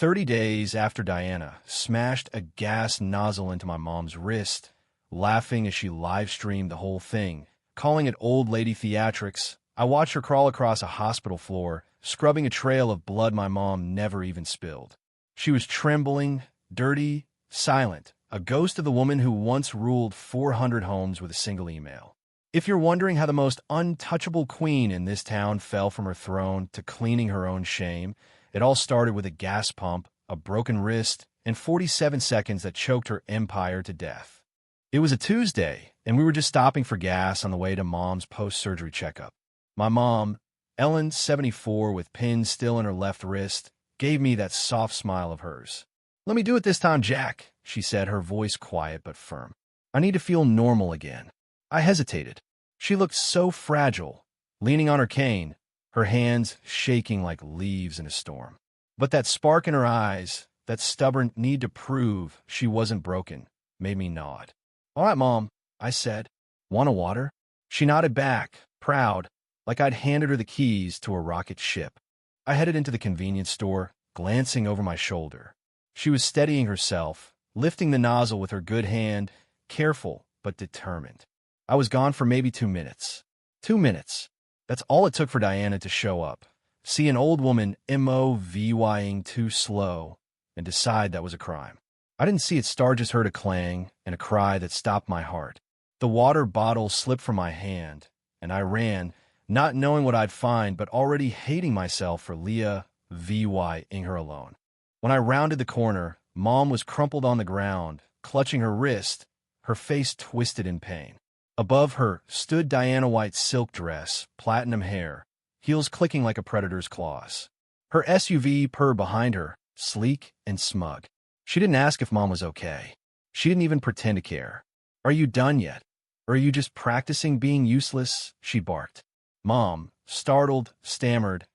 30 days after Diana smashed a gas nozzle into my mom's wrist, laughing as she live-streamed the whole thing, calling it old lady theatrics, I watched her crawl across a hospital floor, scrubbing a trail of blood my mom never even spilled. She was trembling, dirty, silent, a ghost of the woman who once ruled 400 homes with a single email. If you're wondering how the most untouchable queen in this town fell from her throne to cleaning her own shame, it all started with a gas pump, a broken wrist, and 47 seconds that choked her empire to death. It was a Tuesday, and we were just stopping for gas on the way to Mom's post-surgery checkup. My mom, Ellen, 74, with pins still in her left wrist, gave me that soft smile of hers. "Let me do it this time, Jack," she said, her voice quiet but firm. "I need to feel normal again." I hesitated. She looked so fragile, leaning on her cane, her hands shaking like leaves in a storm. But that spark in her eyes, that stubborn need to prove she wasn't broken, made me nod. "All right, Mom," I said. "Want a water?" She nodded back, proud, like I'd handed her the keys to a rocket ship. I headed into the convenience store, glancing over my shoulder. She was steadying herself, lifting the nozzle with her good hand, careful but determined. I was gone for maybe 2 minutes. 2 minutes. That's all it took for Diana to show up, see an old woman MOVYing too slow, and decide that was a crime. I didn't see it start, just heard a clang and a cry that stopped my heart. The water bottle slipped from my hand, and I ran, not knowing what I'd find, but already hating myself for Leah VYing her alone. When I rounded the corner, Mom was crumpled on the ground, clutching her wrist, her face twisted in pain. Above her stood Diana White's silk dress, platinum hair, heels clicking like a predator's claws. Her SUV purred behind her, sleek and smug. She didn't ask if Mom was okay. She didn't even pretend to care. "Are you done yet? Or are you just practicing being useless?" she barked. Mom, startled, stammered.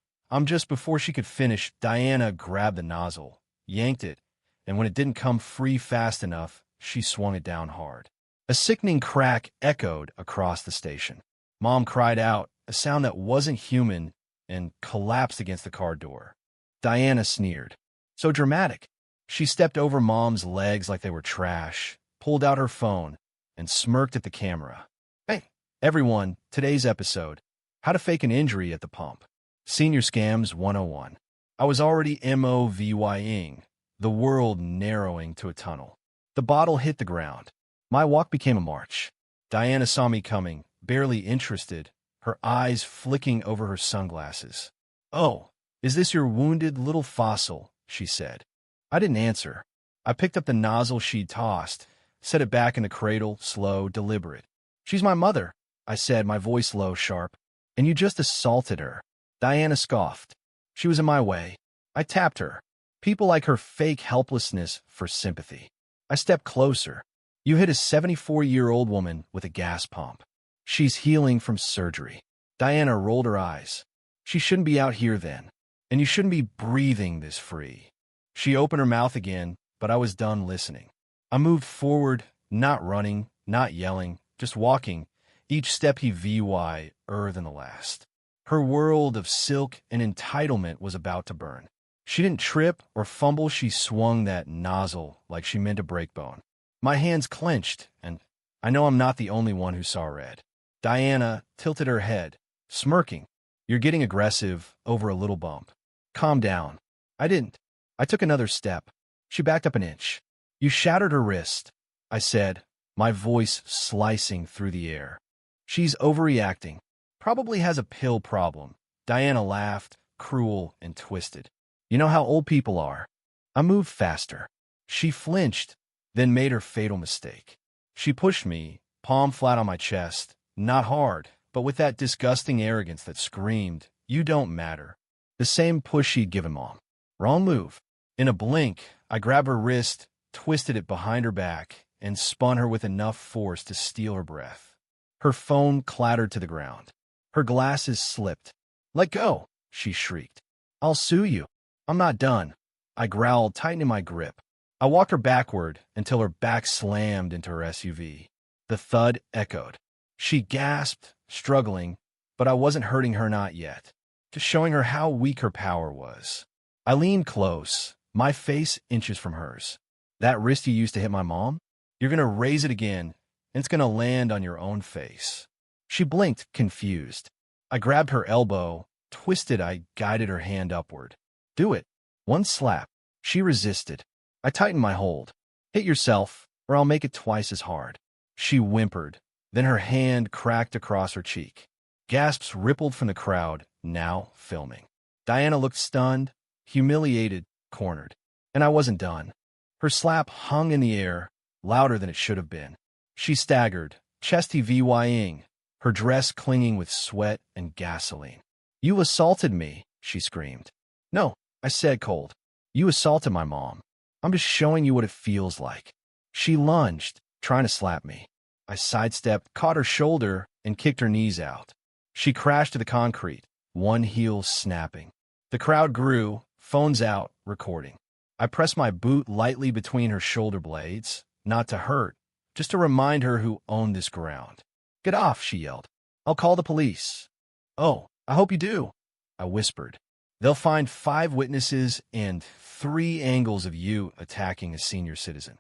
Just before she could finish, Diana grabbed the nozzle, yanked it, and when it didn't come free fast enough, she swung it down hard. A sickening crack echoed across the station. Mom cried out, a sound that wasn't human, and collapsed against the car door. Diana sneered. "So dramatic." She stepped over Mom's legs like they were trash, pulled out her phone, and smirked at the camera. "Hey, everyone, today's episode, how to fake an injury at the pump. Senior Scams 101. I was already MOVYing, the world narrowing to a tunnel. The bottle hit the ground. My walk became a march. Diana saw me coming, barely interested, her eyes flicking over her sunglasses. "Oh, is this your wounded little fossil?" she said. I didn't answer. I picked up the nozzle she'd tossed, set it back in the cradle, slow, deliberate. "She's my mother," I said, my voice low, sharp. "And you just assaulted her." Diana scoffed. She was in my way. I tapped her. People like her fake helplessness for sympathy. I stepped closer. "You hit a 74-year-old woman with a gas pump. She's healing from surgery." Diana rolled her eyes. "She shouldn't be out here then. And you shouldn't be breathing this free." She opened her mouth again, but I was done listening. I moved forward, not running, not yelling, just walking, each step VY-er than the last. Her world of silk and entitlement was about to burn. She didn't trip or fumble. She swung that nozzle like she meant to break bone. My hands clenched, and I know I'm not the only one who saw red. Diana tilted her head, smirking. "You're getting aggressive over a little bump. Calm down." I didn't. I took another step. She backed up an inch. "You shattered her wrist," I said, my voice slicing through the air. "She's overreacting. Probably has a pill problem." Diana laughed, cruel and twisted. "You know how old people are." I moved faster. She flinched, then made her fatal mistake. She pushed me, palm flat on my chest, not hard, but with that disgusting arrogance that screamed, "You don't matter." The same push she'd given Mom. Wrong move. In a blink, I grabbed her wrist, twisted it behind her back, and spun her with enough force to steal her breath. Her phone clattered to the ground. Her glasses slipped. "Let go," she shrieked. "I'll sue you." "I'm not done." I growled, tightening my grip. I walked her backward until her back slammed into her SUV. The thud echoed. She gasped, struggling, but I wasn't hurting her, not yet. Just showing her how weak her power was. I leaned close, my face inches from hers. That wrist you used to hit my mom? You're gonna raise it again, and it's gonna land on your own face. She blinked, confused. I grabbed her elbow. Twisted, I guided her hand upward. Do it. One slap. She resisted. I tightened my hold. Hit yourself, or I'll make it twice as hard. She whimpered. Then her hand cracked across her cheek. Gasps rippled from the crowd, now filming. Diana looked stunned, humiliated, cornered. And I wasn't done. Her slap hung in the air, louder than it should have been. She staggered, chesty VYing, her dress clinging with sweat and gasoline. You assaulted me, she screamed. No, I said cold. You assaulted my mom. I'm just showing you what it feels like. She lunged, trying to slap me. I sidestepped, caught her shoulder, and kicked her knees out. She crashed to the concrete, one heel snapping. The crowd grew, phones out, recording. I pressed my boot lightly between her shoulder blades, not to hurt, just to remind her who owned this ground. Get off, she yelled. I'll call the police. Oh, I hope you do, I whispered. They'll find 5 witnesses and 3 angles of you attacking a senior citizen.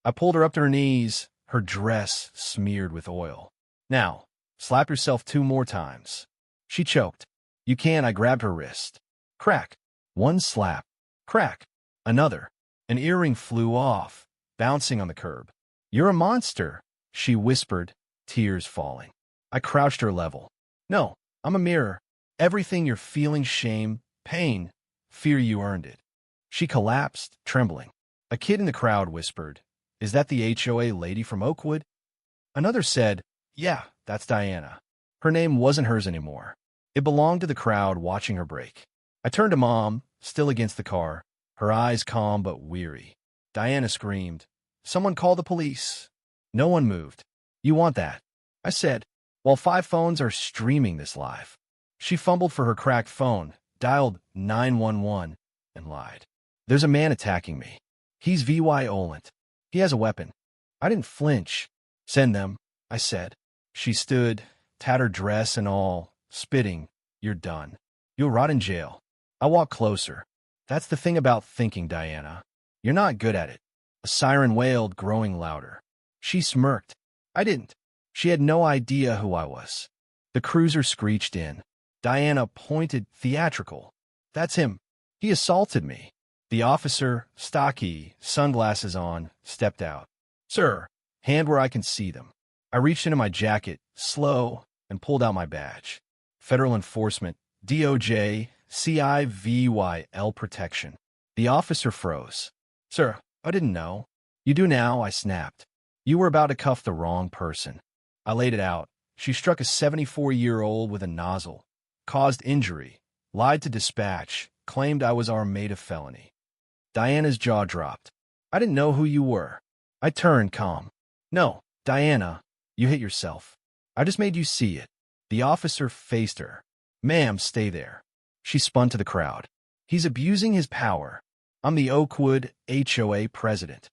I pulled her up to her knees, her dress smeared with oil. Now, slap yourself 2 more times. She choked. You can, I grabbed her wrist. Crack. 1 slap. Crack. Another. An earring flew off, bouncing on the curb. You're a monster, she whispered, tears falling. I crouched her level. No, I'm a mirror. Everything you're feeling, shame, pain, fear, you earned it. She collapsed, trembling. A kid in the crowd whispered, Is that the HOA lady from Oakwood? Another said, Yeah, that's Diana. Her name wasn't hers anymore. It belonged to the crowd watching her break. I turned to Mom, still against the car, her eyes calm but weary. Diana screamed, Someone call the police. No one moved. You want that? I said, while 5 phones are streaming this live. She fumbled for her cracked phone, dialed 911, and lied. There's a man attacking me. He's V.Y. Olent. He has a weapon. I didn't flinch. Send them, I said. She stood, tattered dress and all, spitting. You're done. You'll rot in jail. I walked closer. That's the thing about thinking, Diana. You're not good at it. A siren wailed, growing louder. She smirked. I didn't. She had no idea who I was. The cruiser screeched in. Diana pointed, theatrical. That's him. He assaulted me. The officer, stocky, sunglasses on, stepped out. Sir, hand where I can see them. I reached into my jacket, slow, and pulled out my badge. Federal Enforcement, DOJ, CIVYL Protection. The officer froze. Sir, I didn't know. You do now, I snapped. You were about to cuff the wrong person. I laid it out. She struck a 74-year-old with a nozzle, caused injury, lied to dispatch, claimed I was armed of felony. Diana's jaw dropped. I didn't know who you were. I turned calm. No, Diana, you hit yourself. I just made you see it. The officer faced her. Ma'am, stay there. She spun to the crowd. He's abusing his power. I'm the Oakwood HOA president.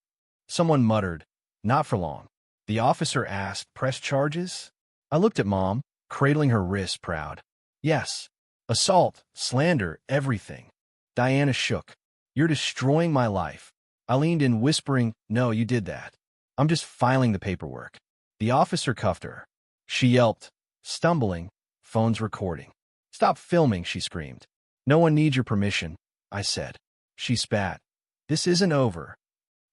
Someone muttered, not for long. The officer asked, press charges? I looked at Mom, cradling her wrist, proud. Yes. Assault, slander, everything. Diana shook. You're destroying my life. I leaned in, whispering, no, you did that. I'm just filing the paperwork. The officer cuffed her. She yelped, stumbling, phone's recording. Stop filming, she screamed. No one needs your permission, I said. She spat. This isn't over.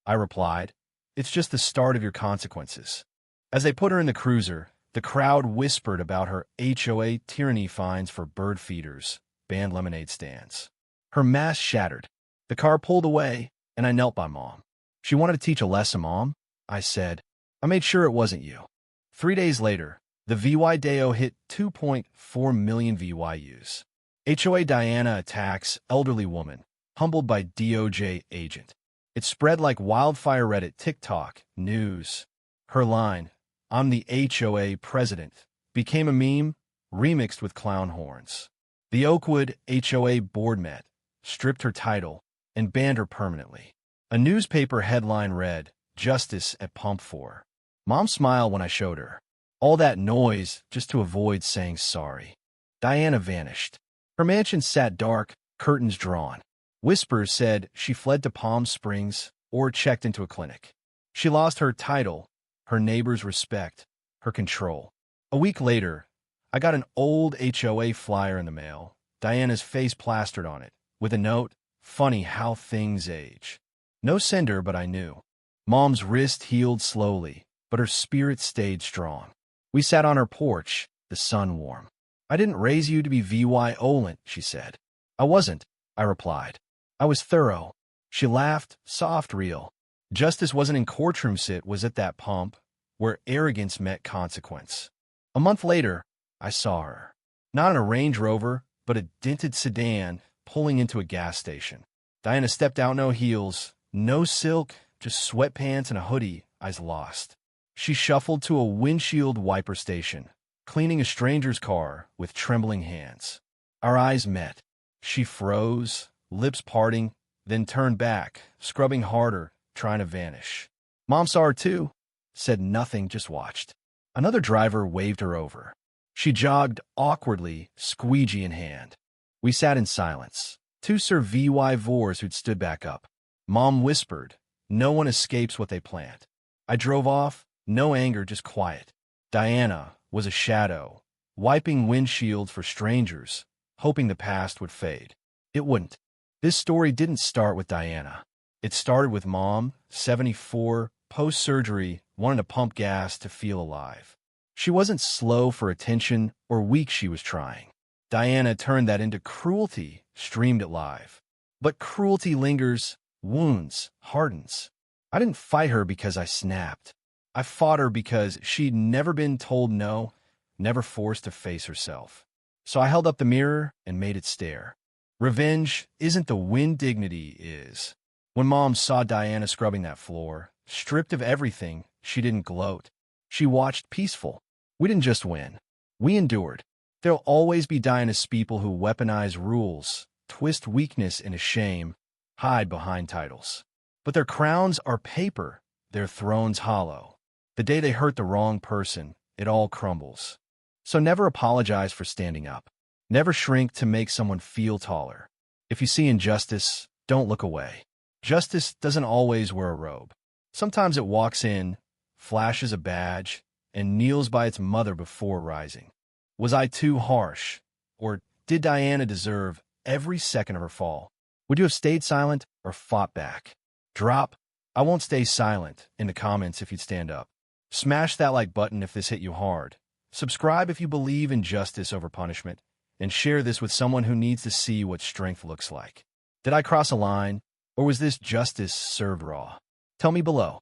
I replied. It's just the start of your consequences. As they put her in the cruiser, the crowd whispered about her HOA tyranny fines for bird feeders, banned lemonade stands. Her mask shattered. The car pulled away, and I knelt by Mom. She wanted to teach a lesson, Mom, I said. I made sure it wasn't you. 3 days later, the VY Deo hit 2.4 million VYUs. HOA Diana attacks elderly woman, humbled by DOJ agent. It spread like wildfire. Reddit, TikTok, news. Her line, I'm the HOA president, became a meme, remixed with clown horns. The Oakwood HOA board met, stripped her title, and banned her permanently. A newspaper headline read, Justice at Pump 4. Mom smiled when I showed her. All that noise just to avoid saying sorry. Diana vanished. Her mansion sat dark, curtains drawn. Whispers said she fled to Palm Springs or checked into a clinic. She lost her title, her neighbors' respect, her control. A week later, I got an old HOA flyer in the mail, Diana's face plastered on it, with a note, "Funny how things age." No sender, but I knew. Mom's wrist healed slowly, but her spirit stayed strong. We sat on her porch, the sun warm. "I didn't raise you to be violent," she said. "I wasn't," I replied. "I was thorough." She laughed, soft, real. Justice wasn't in courtroom sit, was at that pump, where arrogance met consequence. A month later, I saw her. Not in a Range Rover, but a dented sedan pulling into a gas station. Diana stepped out, no heels, no silk, just sweatpants and a hoodie, eyes lost. She shuffled to a windshield wiper station, cleaning a stranger's car with trembling hands. Our eyes met. She froze, lips parting, then turned back, scrubbing harder, trying to vanish. Mom saw her too, said nothing, just watched. Another driver waved her over. She jogged awkwardly, squeegee in hand. We sat in silence. Two survivors who'd stood back up. Mom whispered, "No one escapes what they plant." I drove off, no anger, just quiet. Diana was a shadow, wiping windshields for strangers, hoping the past would fade. It wouldn't. This story didn't start with Diana. It started with Mom, 74, post-surgery, wanting to pump gas to feel alive. She wasn't slow for attention or weak, she was trying. Diana turned that into cruelty, streamed it live. But cruelty lingers, wounds, hardens. I didn't fight her because I snapped. I fought her because she'd never been told no, never forced to face herself. So I held up the mirror and made it stare. Revenge isn't the win, dignity is. When Mom saw Diana scrubbing that floor, stripped of everything, she didn't gloat. She watched peaceful. We didn't just win. We endured. There'll always be Diana's people who weaponize rules, twist weakness into shame, hide behind titles. But their crowns are paper, their thrones hollow. The day they hurt the wrong person, it all crumbles. So never apologize for standing up. Never shrink to make someone feel taller. If you see injustice, don't look away. Justice doesn't always wear a robe. Sometimes it walks in, flashes a badge, and kneels by its mother before rising. Was I too harsh? Or did Diana deserve every second of her fall? Would you have stayed silent or fought back? Drop "I won't stay silent" in the comments if you'd stand up. Smash that like button if this hit you hard. Subscribe if you believe in justice over punishment. And share this with someone who needs to see what strength looks like. Did I cross a line, or was this justice served raw? Tell me below.